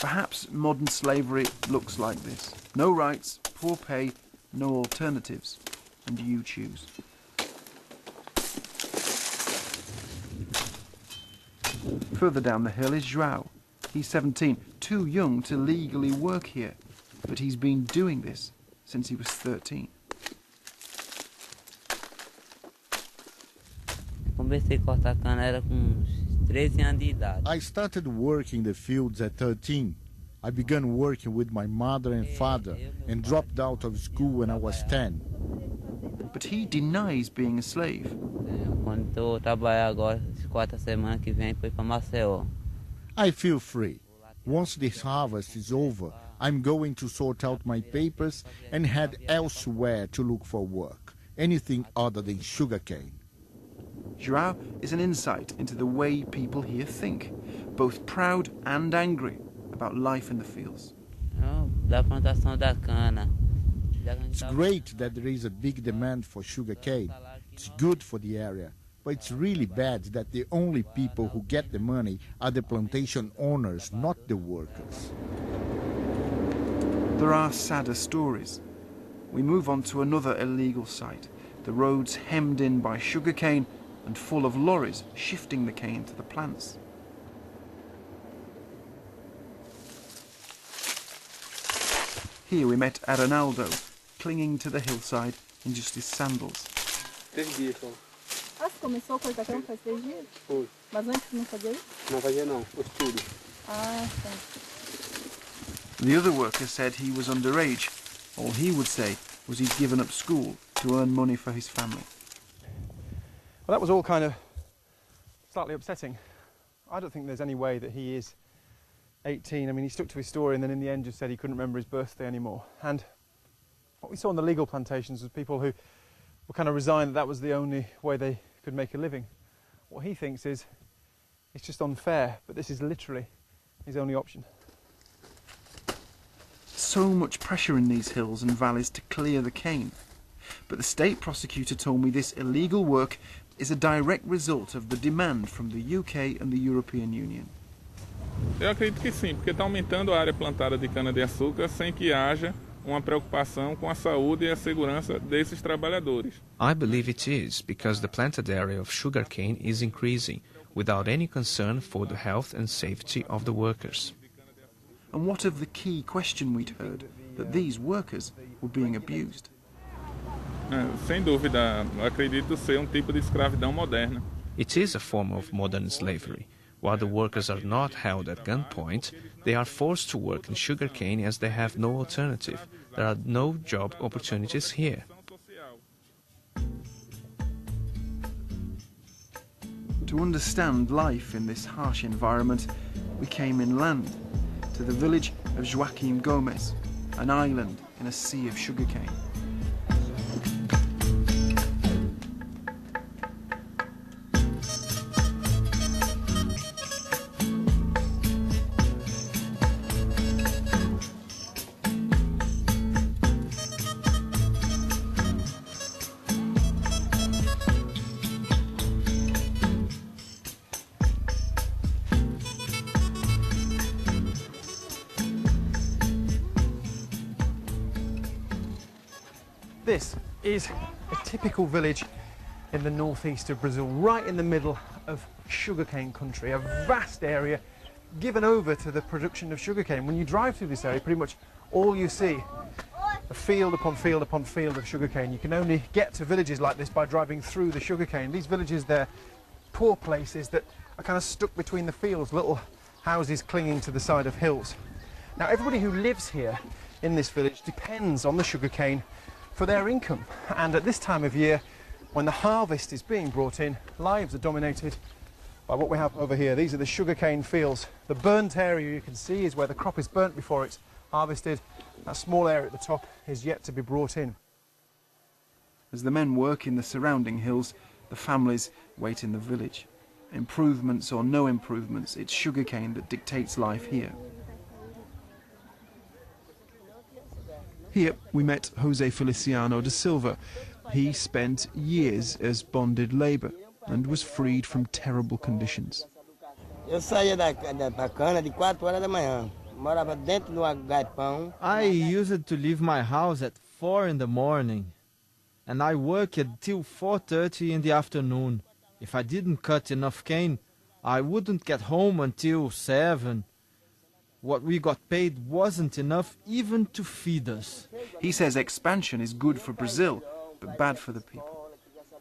Perhaps modern slavery looks like this. No rights, poor pay, no alternatives, and you choose. Further down the hill is João. He's 17, too young to legally work here, but he's been doing this since he was 13. I started working the fields at 13. I began working with my mother and father and dropped out of school when I was 10. But he denies being a slave. I feel free. Once this harvest is over, I'm going to sort out my papers and head elsewhere to look for work, anything other than sugarcane. João is an insight into the way people here think, both proud and angry about life in the fields. It's great that there is a big demand for sugarcane. It's good for the area, but it's really bad that the only people who get the money are the plantation owners, not the workers. There are sadder stories. We move on to another illegal site, the roads hemmed in by sugarcane and full of lorries shifting the cane to the plants. Here we met Arnaldo, clinging to the hillside in just his sandals. 3 dias só. Ah, você começou a cortar grão faz 3 dias? Foi. Mas antes não fazia isso? Não fazia não, o estudo. Ah, tá. The other worker said he was underage. All he would say was he'd given up school to earn money for his family. Well, that was all kind of slightly upsetting. I don't think there's any way that he is 18. I mean, he stuck to his story and then in the end just said he couldn't remember his birthday anymore. And what we saw on the legal plantations was people who were kind of resigned that that was the only way they could make a living. What he thinks is it's just unfair, but this is literally his only option. So much pressure in these hills and valleys to clear the cane. But the state prosecutor told me this illegal work is a direct result of the demand from the UK and the European Union. Eu acredito que sim, porque está aumentando a área plantada de cana-de-açúcar sem que haja uma preocupação com a saúde e a segurança desses trabalhadores. I believe it is because the planted area of sugarcane is increasing without any concern for the health and safety of the workers. And what of the key question we'd heard, that these workers were being abused? Sem dúvida, acredito ser tipo de escravidão moderna. It is a form of modern slavery. While the workers are not held at gunpoint, they are forced to work in sugarcane as they have no alternative. There are no job opportunities here. To understand life in this harsh environment, we came inland, to the village of Joaquim Gomes, an island in a sea of sugarcane. This is a typical village in the northeast of Brazil, right in the middle of sugarcane country, a vast area given over to the production of sugarcane. When you drive through this area, pretty much all you see, a field upon field upon field of sugarcane. You can only get to villages like this by driving through the sugarcane. These villages, they're poor places that are kind of stuck between the fields, little houses clinging to the side of hills. Now, everybody who lives here in this village depends on the sugarcane for their income, and at this time of year when the harvest is being brought in, lives are dominated by what we have over here. These are the sugarcane fields. The burnt area you can see is where the crop is burnt before it's harvested. That small area at the top is yet to be brought in. As the men work in the surrounding hills, the families wait in the village. Improvements or no improvements, it's sugarcane that dictates life here. Here we met Jose Feliciano da Silva. He spent years as bonded labour and was freed from terrible conditions. Eu saía da cana de 4 horas da manhã, I used to leave my house at 4 in the morning, and I worked till 4:30 in the afternoon. If I didn't cut enough cane, I wouldn't get home until 7. What we got paid wasn't enough even to feed us. He says expansion is good for Brazil, but bad for the people.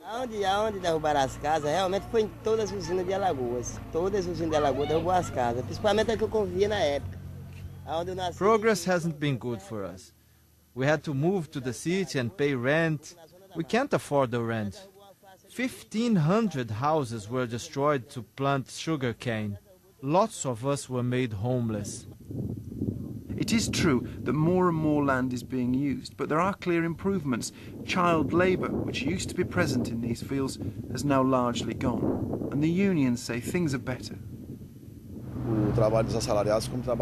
Aonde derrubaram as casas, realmente foi em todas as usinas de Alagoas. Todas as usinas de Alagoas derrubou as casas, principalmente a que eu convivia na época. Aonde eu nasci. Progress hasn't been good for us. We had to move to the city and pay rent. We can't afford the rent. 1,500 houses were destroyed to plant sugarcane. Lots of us were made homeless. It is true that more and more land is being used, but there are clear improvements. Child labour, which used to be present in these fields, has now largely gone, and the unions say things are better.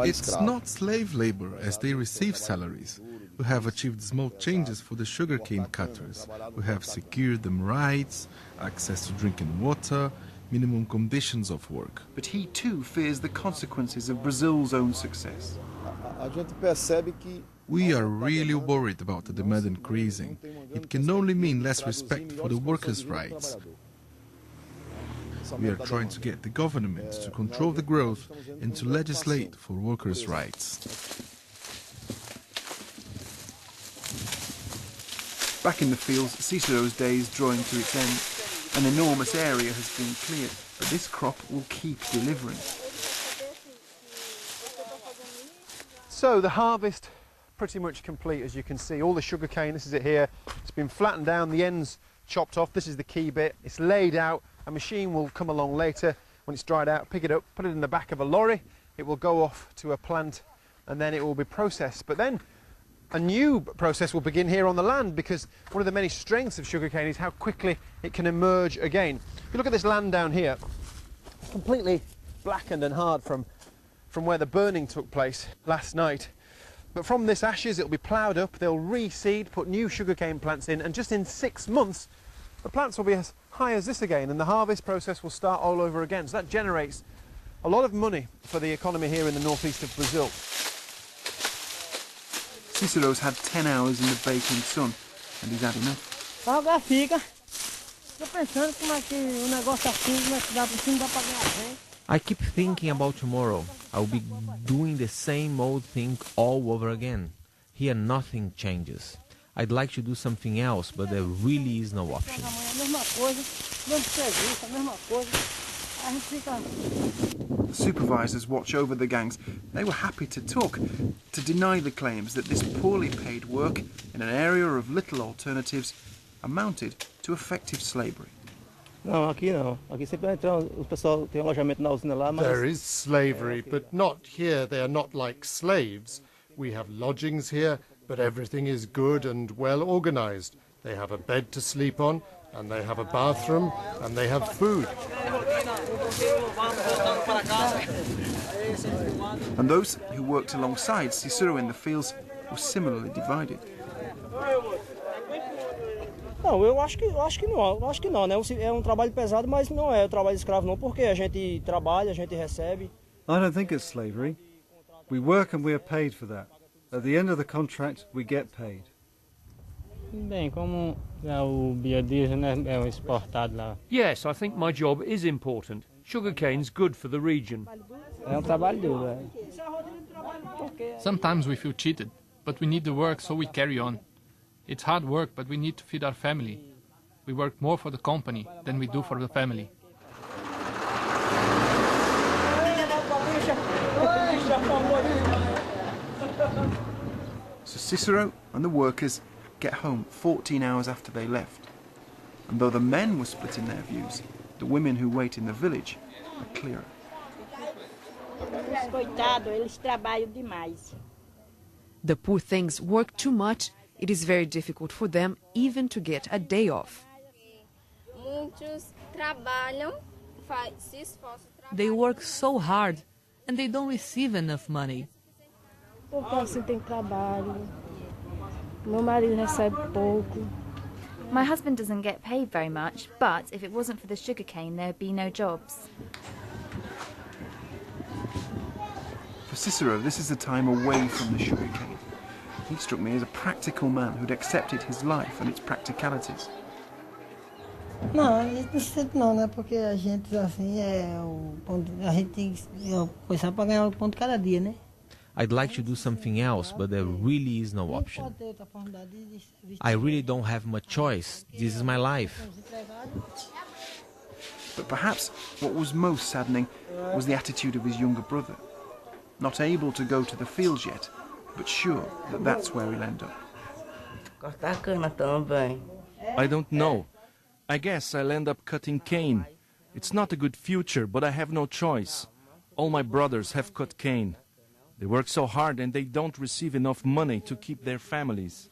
It's not slave labour, as they receive salaries. We have achieved small changes for the sugarcane cutters. We have secured them rights, access to drinking water, minimum conditions of work. But he too fears the consequences of Brazil's own success. We are really worried about the demand increasing. It can only mean less respect for the workers' rights. We are trying to get the government to control the growth and to legislate for workers' rights. Back in the fields, Cicero's day is drawing to its end. An enormous area has been cleared, but this crop will keep delivering. So the harvest pretty much complete, as you can see. All the sugarcane, this is it here, it's been flattened down, the ends chopped off. This is the key bit. It's laid out. A machine will come along later when it's dried out, pick it up, put it in the back of a lorry. It will go off to a plant and then it will be processed. But then a new process will begin here on the land, because one of the many strengths of sugarcane is how quickly it can emerge again. If you look at this land down here, completely blackened and hard from where the burning took place last night. But from this ashes, it'll be ploughed up, they'll reseed, put new sugarcane plants in, and just in 6 months, the plants will be as high as this again, and the harvest process will start all over again. So that generates a lot of money for the economy here in the northeast of Brazil. Cicero's had 10 hours in the baking sun, and he's had enough. Agora fica. Tô pensando como é que o negócio assim, como é que dá pra ganhar, hein? I keep thinking about tomorrow. I'll be doing the same old thing all over again. Here nothing changes. I'd like to do something else, but there really is no option. The supervisors watch over the gangs. They were happy to talk, to deny the claims that this poorly paid work in an area of little alternatives amounted to effective slavery. Não, aqui não. Aqui sempre o pessoal tem alojamento na usina lá, mas... There is slavery, but not here. They are not like slaves. We have lodgings here, but everything is good and well organized. They have a bed to sleep on, and they have a bathroom, and they have food. And those who worked alongside Cicero in the fields were similarly divided. Não, eu acho que não, né? É trabalho pesado, mas não é trabalho escravo não, porque a gente trabalha, a gente recebe. I don't think it's slavery. We work and we are paid for that. At the end of the contract, we get paid. Bem, como o biodiesel é exportado lá. Yes, I think my job is important. Sugarcane's good for the region. É trabalho duro. Sometimes we feel cheated, but we need the work, so we carry on. It's hard work, but we need to feed our family. We work more for the company than we do for the family. So Cicero and the workers get home 14 hours after they left. And though the men were split in their views, the women who wait in the village are clearer. The poor things work too much. It is very difficult for them even to get a day off. They work so hard and they don't receive enough money. My husband doesn't get paid very much, but if it wasn't for the sugarcane, there'd be no jobs. For Cicero, this is a time away from the sugarcane. He struck me as a practical man who'd accepted his life and its practicalities. Não, isso não sente não, né? Porque a gente, assim, a gente tem que começar para ganhar o pão de cada dia, né? I'd like to do something else, but there really is no option. I really don't have much choice. This is my life. But perhaps what was most saddening was the attitude of his younger brother. Not able to go to the fields yet, but sure that that's where he'll end up. I don't know. I guess I'll end up cutting cane. It's not a good future, but I have no choice. All my brothers have cut cane. They work so hard and they don't receive enough money to keep their families.